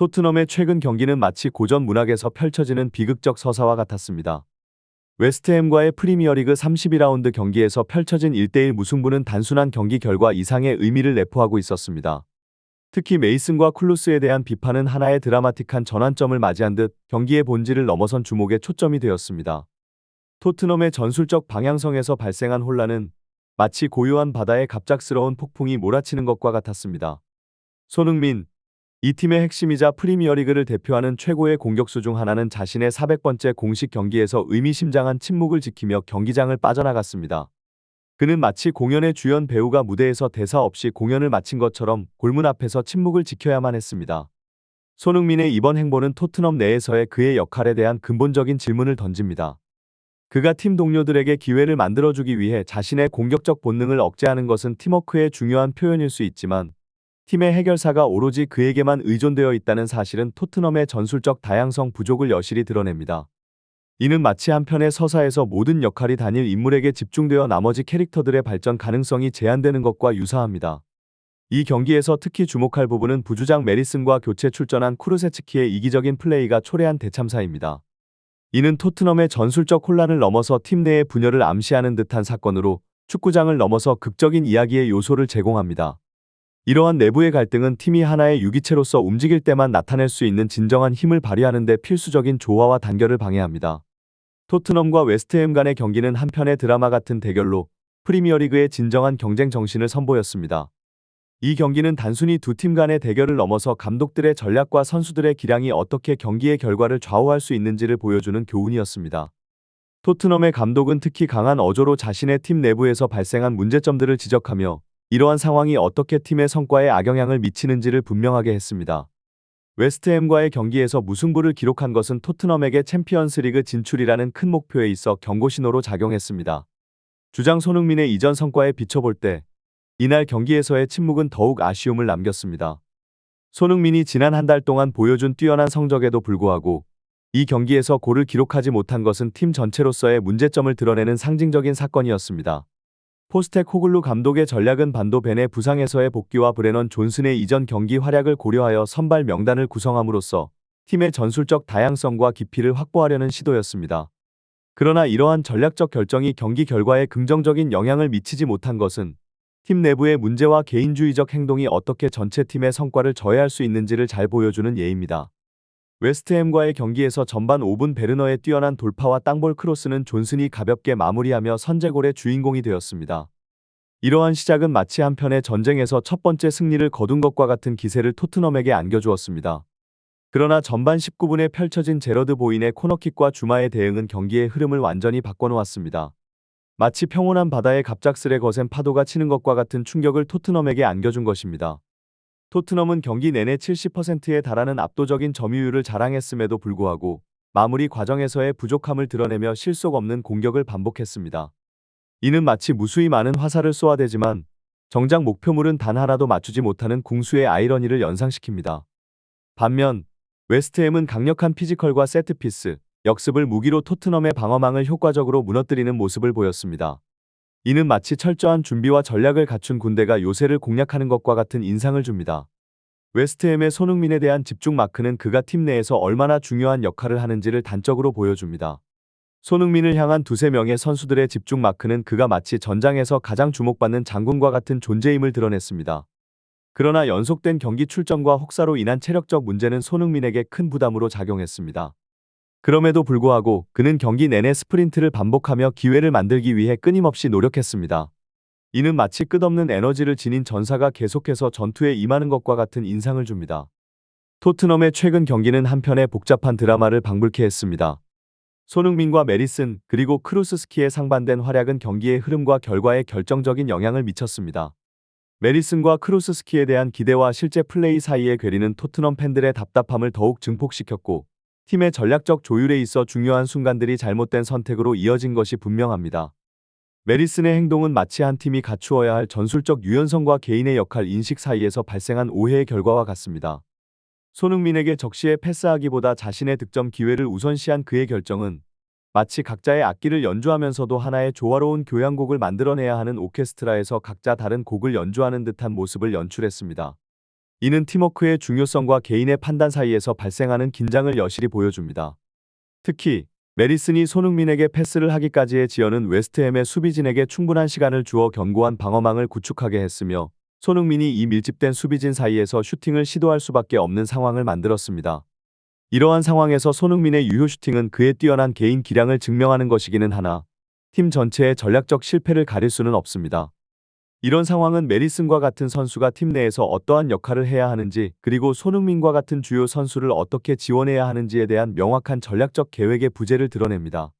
토트넘의 최근 경기는 마치 고전 문학에서 펼쳐지는 비극적 서사와 같았습니다. 웨스트햄과의 프리미어리그 32라운드 경기에서 펼쳐진 1대1 무승부는 단순한 경기 결과 이상의 의미를 내포하고 있었습니다. 특히 메이슨과 쿨루스에 대한 비판은 하나의 드라마틱한 전환점을 맞이한 듯 경기의 본질을 넘어선 주목의 초점이 되었습니다. 토트넘의 전술적 방향성에서 발생한 혼란은 마치 고요한 바다에 갑작스러운 폭풍이 몰아치는 것과 같았습니다. 손흥민, 이 팀의 핵심이자 프리미어리그를 대표하는 최고의 공격수 중 하나는 자신의 400번째 공식 경기에서 의미심장한 침묵을 지키며 경기장을 빠져나갔습니다. 그는 마치 공연의 주연 배우가 무대에서 대사 없이 공연을 마친 것처럼 골문 앞에서 침묵을 지켜야만 했습니다. 손흥민의 이번 행보는 토트넘 내에서의 그의 역할에 대한 근본적인 질문을 던집니다. 그가 팀 동료들에게 기회를 만들어주기 위해 자신의 공격적 본능을 억제하는 것은 팀워크의 중요한 표현일 수 있지만 팀의 해결사가 오로지 그에게만 의존되어 있다는 사실은 토트넘의 전술적 다양성 부족을 여실히 드러냅니다. 이는 마치 한 편의 서사에서 모든 역할이 단일 인물에게 집중되어 나머지 캐릭터들의 발전 가능성이 제한되는 것과 유사합니다. 이 경기에서 특히 주목할 부분은 부주장 메리슨과 교체 출전한 쿠르세츠키의 이기적인 플레이가 초래한 대참사입니다. 이는 토트넘의 전술적 혼란을 넘어서 팀 내의 분열을 암시하는 듯한 사건으로 축구장을 넘어서 극적인 이야기의 요소를 제공합니다. 이러한 내부의 갈등은 팀이 하나의 유기체로서 움직일 때만 나타낼 수 있는 진정한 힘을 발휘하는 데 필수적인 조화와 단결을 방해합니다. 토트넘과 웨스트햄 간의 경기는 한편의 드라마 같은 대결로 프리미어리그의 진정한 경쟁 정신을 선보였습니다. 이 경기는 단순히 두 팀 간의 대결을 넘어서 감독들의 전략과 선수들의 기량이 어떻게 경기의 결과를 좌우할 수 있는지를 보여주는 교훈이었습니다. 토트넘의 감독은 특히 강한 어조로 자신의 팀 내부에서 발생한 문제점들을 지적하며 이러한 상황이 어떻게 팀의 성과에 악영향을 미치는지를 분명하게 했습니다. 웨스트햄과의 경기에서 무승부를 기록한 것은 토트넘에게 챔피언스리그 진출이라는 큰 목표에 있어 경고신호로 작용했습니다. 주장 손흥민의 이전 성과에 비춰볼 때 이날 경기에서의 침묵은 더욱 아쉬움을 남겼습니다. 손흥민이 지난 한 달 동안 보여준 뛰어난 성적에도 불구하고 이 경기에서 골을 기록하지 못한 것은 팀 전체로서의 문제점을 드러내는 상징적인 사건이었습니다. 포스테코글루 감독의 전략은 반도 벤의 부상에서의 복귀와 브레넌 존슨의 이전 경기 활약을 고려하여 선발 명단을 구성함으로써 팀의 전술적 다양성과 깊이를 확보하려는 시도였습니다. 그러나 이러한 전략적 결정이 경기 결과에 긍정적인 영향을 미치지 못한 것은 팀 내부의 문제와 개인주의적 행동이 어떻게 전체 팀의 성과를 저해할 수 있는지를 잘 보여주는 예입니다. 웨스트햄과의 경기에서 전반 5분 베르너의 뛰어난 돌파와 땅볼 크로스는 존슨이 가볍게 마무리하며 선제골의 주인공이 되었습니다. 이러한 시작은 마치 한편의 전쟁에서 첫 번째 승리를 거둔 것과 같은 기세를 토트넘에게 안겨주었습니다. 그러나 전반 19분에 펼쳐진 제러드 보인의 코너킥과 주마의 대응은 경기의 흐름을 완전히 바꿔놓았습니다. 마치 평온한 바다에 갑작스레 거센 파도가 치는 것과 같은 충격을 토트넘에게 안겨준 것입니다. 토트넘은 경기 내내 70%에 달하는 압도적인 점유율을 자랑했음에도 불구하고 마무리 과정에서의 부족함을 드러내며 실속 없는 공격을 반복했습니다. 이는 마치 무수히 많은 화살을 쏘아대지만 정작 목표물은 단 하나도 맞추지 못하는 궁수의 아이러니를 연상시킵니다. 반면 웨스트햄은 강력한 피지컬과 세트피스, 역습을 무기로 토트넘의 방어망을 효과적으로 무너뜨리는 모습을 보였습니다. 이는 마치 철저한 준비와 전략을 갖춘 군대가 요새를 공략하는 것과 같은 인상을 줍니다. 웨스트햄의 손흥민에 대한 집중 마크는 그가 팀 내에서 얼마나 중요한 역할을 하는지를 단적으로 보여줍니다. 손흥민을 향한 두세 명의 선수들의 집중 마크는 그가 마치 전장에서 가장 주목받는 장군과 같은 존재임을 드러냈습니다. 그러나 연속된 경기 출전과 혹사로 인한 체력적 문제는 손흥민에게 큰 부담으로 작용했습니다. 그럼에도 불구하고 그는 경기 내내 스프린트를 반복하며 기회를 만들기 위해 끊임없이 노력했습니다. 이는 마치 끝없는 에너지를 지닌 전사가 계속해서 전투에 임하는 것과 같은 인상을 줍니다. 토트넘의 최근 경기는 한편의 복잡한 드라마를 방불케 했습니다. 손흥민과 메리슨 그리고 크루스스키의 상반된 활약은 경기의 흐름과 결과에 결정적인 영향을 미쳤습니다. 메리슨과 크루스스키에 대한 기대와 실제 플레이 사이의 괴리는 토트넘 팬들의 답답함을 더욱 증폭시켰고 팀의 전략적 조율에 있어 중요한 순간들이 잘못된 선택으로 이어진 것이 분명합니다. 메리슨의 행동은 마치 한 팀이 갖추어야 할 전술적 유연성과 개인의 역할 인식 사이에서 발생한 오해의 결과와 같습니다. 손흥민에게 적시에 패스하기보다 자신의 득점 기회를 우선시한 그의 결정은 마치 각자의 악기를 연주하면서도 하나의 조화로운 교향곡을 만들어내야 하는 오케스트라에서 각자 다른 곡을 연주하는 듯한 모습을 연출했습니다. 이는 팀워크의 중요성과 개인의 판단 사이에서 발생하는 긴장을 여실히 보여줍니다. 특히 메디슨이 손흥민에게 패스를 하기까지의 지연은 웨스트햄의 수비진에게 충분한 시간을 주어 견고한 방어망을 구축하게 했으며 손흥민이 이 밀집된 수비진 사이에서 슈팅을 시도할 수밖에 없는 상황을 만들었습니다. 이러한 상황에서 손흥민의 유효 슈팅은 그의 뛰어난 개인 기량을 증명하는 것이기는 하나 팀 전체의 전략적 실패를 가릴 수는 없습니다. 이런 상황은 메디슨과 같은 선수가 팀 내에서 어떠한 역할을 해야 하는지 그리고 손흥민과 같은 주요 선수를 어떻게 지원해야 하는지에 대한 명확한 전략적 계획의 부재를 드러냅니다.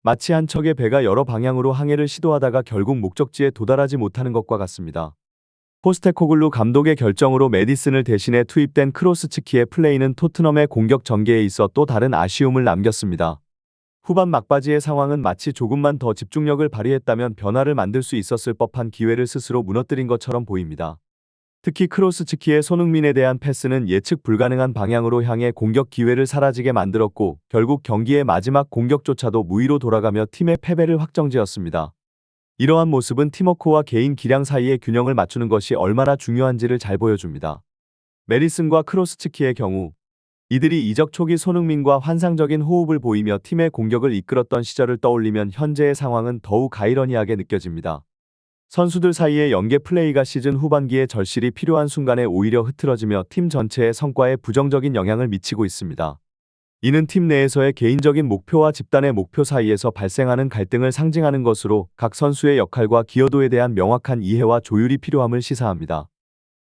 마치 한 척의 배가 여러 방향으로 항해를 시도하다가 결국 목적지에 도달하지 못하는 것과 같습니다. 포스테코글루 감독의 결정으로 메디슨을 대신해 투입된 크로스츠키의 플레이는 토트넘의 공격 전개에 있어 또 다른 아쉬움을 남겼습니다. 후반 막바지의 상황은 마치 조금만 더 집중력을 발휘했다면 변화를 만들 수 있었을 법한 기회를 스스로 무너뜨린 것처럼 보입니다. 특히 크로스츠키의 손흥민에 대한 패스는 예측 불가능한 방향으로 향해 공격 기회를 사라지게 만들었고 결국 경기의 마지막 공격조차도 무위로 돌아가며 팀의 패배를 확정지었습니다. 이러한 모습은 팀워크와 개인 기량 사이의 균형을 맞추는 것이 얼마나 중요한지를 잘 보여줍니다. 메디슨과 크로스츠키의 경우 이들이 이적 초기 손흥민과 환상적인 호흡을 보이며 팀의 공격을 이끌었던 시절을 떠올리면 현재의 상황은 더욱 아이러니하게 느껴집니다. 선수들 사이의 연계 플레이가 시즌 후반기에 절실히 필요한 순간에 오히려 흐트러지며 팀 전체의 성과에 부정적인 영향을 미치고 있습니다. 이는 팀 내에서의 개인적인 목표와 집단의 목표 사이에서 발생하는 갈등을 상징하는 것으로 각 선수의 역할과 기여도에 대한 명확한 이해와 조율이 필요함을 시사합니다.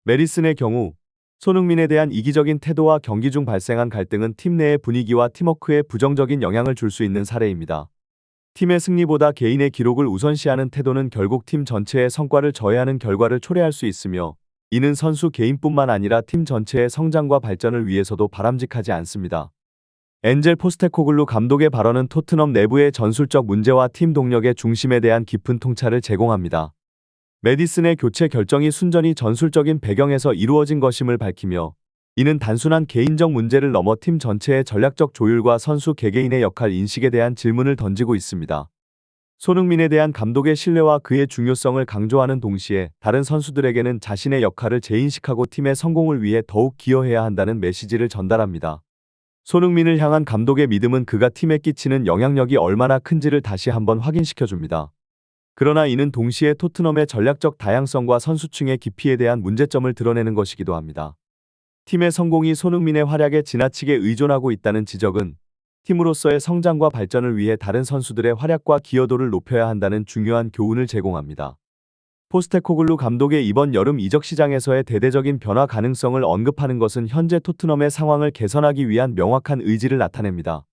메디슨의 경우 손흥민에 대한 이기적인 태도와 경기 중 발생한 갈등은 팀 내의 분위기와 팀워크에 부정적인 영향을 줄 수 있는 사례입니다. 팀의 승리보다 개인의 기록을 우선시하는 태도는 결국 팀 전체의 성과를 저해하는 결과를 초래할 수 있으며 이는 선수 개인뿐만 아니라 팀 전체의 성장과 발전을 위해서도 바람직하지 않습니다. 엔젤 포스테코글루 감독의 발언은 토트넘 내부의 전술적 문제와 팀 동력의 중심에 대한 깊은 통찰을 제공합니다. 메디슨의 교체 결정이 순전히 전술적인 배경에서 이루어진 것임을 밝히며 이는 단순한 개인적 문제를 넘어 팀 전체의 전략적 조율과 선수 개개인의 역할 인식에 대한 질문을 던지고 있습니다. 손흥민에 대한 감독의 신뢰와 그의 중요성을 강조하는 동시에 다른 선수들에게는 자신의 역할을 재인식하고 팀의 성공을 위해 더욱 기여해야 한다는 메시지를 전달합니다. 손흥민을 향한 감독의 믿음은 그가 팀에 끼치는 영향력이 얼마나 큰지를 다시 한번 확인시켜줍니다. 그러나 이는 동시에 토트넘의 전략적 다양성과 선수층의 깊이에 대한 문제점을 드러내는 것이기도 합니다. 팀의 성공이 손흥민의 활약에 지나치게 의존하고 있다는 지적은 팀으로서의 성장과 발전을 위해 다른 선수들의 활약과 기여도를 높여야 한다는 중요한 교훈을 제공합니다. 포스테코글루 감독의 이번 여름 이적 시장에서의 대대적인 변화 가능성을 언급하는 것은 현재 토트넘의 상황을 개선하기 위한 명확한 의지를 나타냅니다.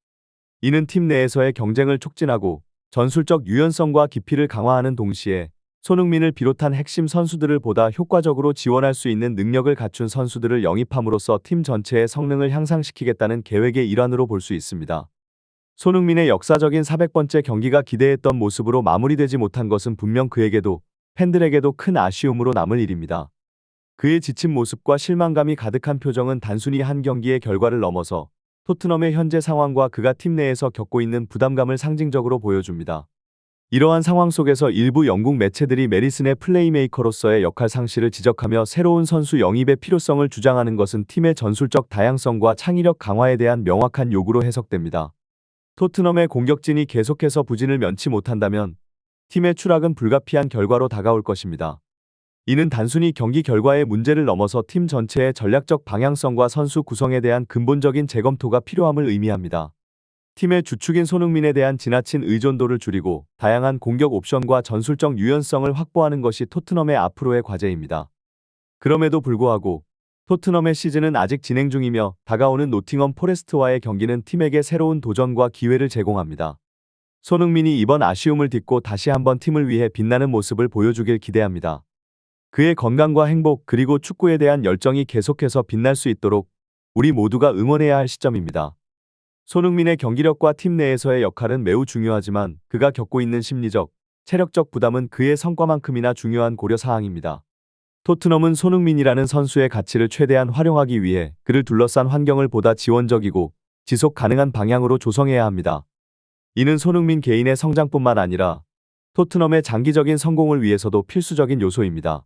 이는 팀 내에서의 경쟁을 촉진하고 전술적 유연성과 깊이를 강화하는 동시에 손흥민을 비롯한 핵심 선수들을 보다 효과적으로 지원할 수 있는 능력을 갖춘 선수들을 영입함으로써 팀 전체의 성능을 향상시키겠다는 계획의 일환으로 볼 수 있습니다. 손흥민의 역사적인 400번째 경기가 기대했던 모습으로 마무리되지 못한 것은 분명 그에게도 팬들에게도 큰 아쉬움으로 남을 일입니다. 그의 지친 모습과 실망감이 가득한 표정은 단순히 한 경기의 결과를 넘어서 토트넘의 현재 상황과 그가 팀 내에서 겪고 있는 부담감을 상징적으로 보여줍니다. 이러한 상황 속에서 일부 영국 매체들이 메디슨의 플레이메이커로서의 역할 상실을 지적하며 새로운 선수 영입의 필요성을 주장하는 것은 팀의 전술적 다양성과 창의력 강화에 대한 명확한 요구로 해석됩니다. 토트넘의 공격진이 계속해서 부진을 면치 못한다면 팀의 추락은 불가피한 결과로 다가올 것입니다. 이는 단순히 경기 결과의 문제를 넘어서 팀 전체의 전략적 방향성과 선수 구성에 대한 근본적인 재검토가 필요함을 의미합니다. 팀의 주축인 손흥민에 대한 지나친 의존도를 줄이고 다양한 공격 옵션과 전술적 유연성을 확보하는 것이 토트넘의 앞으로의 과제입니다. 그럼에도 불구하고 토트넘의 시즌은 아직 진행 중이며 다가오는 노팅엄 포레스트와의 경기는 팀에게 새로운 도전과 기회를 제공합니다. 손흥민이 이번 아쉬움을 딛고 다시 한번 팀을 위해 빛나는 모습을 보여주길 기대합니다. 그의 건강과 행복 그리고 축구에 대한 열정이 계속해서 빛날 수 있도록 우리 모두가 응원해야 할 시점입니다. 손흥민의 경기력과 팀 내에서의 역할은 매우 중요하지만 그가 겪고 있는 심리적, 체력적 부담은 그의 성과만큼이나 중요한 고려사항입니다. 토트넘은 손흥민이라는 선수의 가치를 최대한 활용하기 위해 그를 둘러싼 환경을 보다 지원적이고 지속 가능한 방향으로 조성해야 합니다. 이는 손흥민 개인의 성장뿐만 아니라 토트넘의 장기적인 성공을 위해서도 필수적인 요소입니다.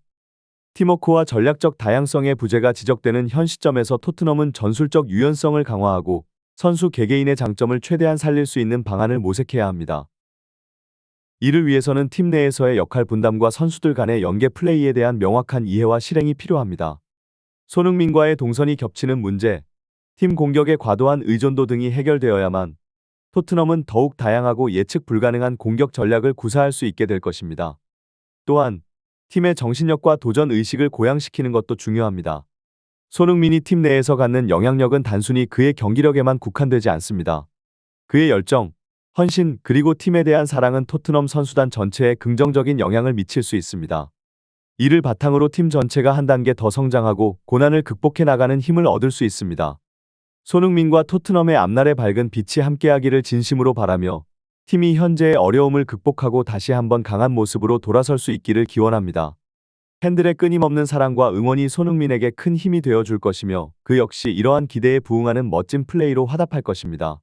팀워크와 전략적 다양성의 부재가 지적되는 현 시점에서 토트넘은 전술적 유연성을 강화하고 선수 개개인의 장점을 최대한 살릴 수 있는 방안을 모색해야 합니다. 이를 위해서는 팀 내에서의 역할 분담과 선수들 간의 연계 플레이에 대한 명확한 이해와 실행이 필요합니다. 손흥민과의 동선이 겹치는 문제, 팀 공격의 과도한 의존도 등이 해결되어야만 토트넘은 더욱 다양하고 예측 불가능한 공격 전략을 구사할 수 있게 될 것입니다. 또한 팀의 정신력과 도전 의식을 고양시키는 것도 중요합니다. 손흥민이 팀 내에서 갖는 영향력은 단순히 그의 경기력에만 국한되지 않습니다. 그의 열정, 헌신, 그리고 팀에 대한 사랑은 토트넘 선수단 전체에 긍정적인 영향을 미칠 수 있습니다. 이를 바탕으로 팀 전체가 한 단계 더 성장하고 고난을 극복해 나가는 힘을 얻을 수 있습니다. 손흥민과 토트넘의 앞날의 밝은 빛이 함께하기를 진심으로 바라며 팀이 현재의 어려움을 극복하고 다시 한번 강한 모습으로 돌아설 수 있기를 기원합니다. 팬들의 끊임없는 사랑과 응원이 손흥민에게 큰 힘이 되어줄 것이며 그 역시 이러한 기대에 부응하는 멋진 플레이로 화답할 것입니다.